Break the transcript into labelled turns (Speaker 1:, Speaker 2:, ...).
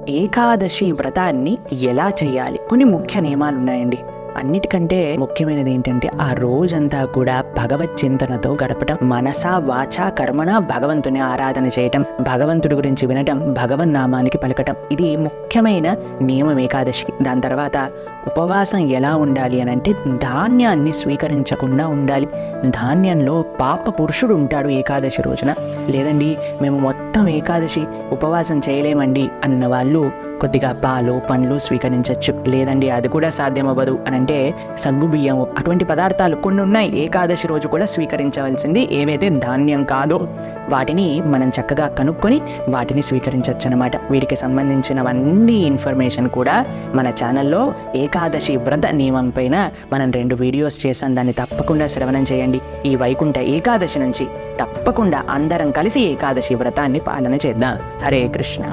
Speaker 1: ఏకాదశి వ్రతాన్ని ఎలా చేయాలి? కొన్ని ముఖ్య నియమాలు ఉన్నాయండి. అన్నిటికంటే ముఖ్యమైనది ఏంటంటే ఆ రోజంతా కూడా భగవత్ చింతనతో గడపటం, మనసా వాచా కర్మణ భగవంతుని ఆరాధన చేయటం, భగవంతుడి గురించి వినటం, భగవన్ నామానికి పలకటం. ఇది ముఖ్యమైన నియమం ఏకాదశికి. దాని తర్వాత ఉపవాసం ఎలా ఉండాలి అని అంటే ధాన్యాన్ని స్వీకరించకుండా ఉండాలి. ధాన్యంలో పాప పురుషుడు ఉంటాడు ఏకాదశి రోజున. లేదండి మేము మొత్తం ఏకాదశి ఉపవాసం చేయలేమండి అన్న వాళ్ళు కొద్దిగా పాలు పండ్లు స్వీకరించవచ్చు. లేదండి అది కూడా సాధ్యమవ్వదు అని అంటే సగ్గు బియ్యము అటువంటి పదార్థాలు కొన్ని ఉన్నాయి ఏకాదశి రోజు కూడా స్వీకరించవలసింది. ఏవైతే ధాన్యం కాదో వాటిని మనం చక్కగా కనుక్కొని వాటిని స్వీకరించవచ్చు అనమాట. వీటికి సంబంధించినవన్నీ ఇన్ఫర్మేషన్ కూడా మన ఛానల్లో ఏకాదశి వ్రత నియమం పైన మనం 2 వీడియోస్ చేసాం. దాన్ని తప్పకుండా శ్రవణం చేయండి. ఈ వైకుంఠ ఏకాదశి నుంచి తప్పకుండా అందరం కలిసి ఏకాదశి వ్రతాన్ని పాలన చేద్దాం. హరే కృష్ణ.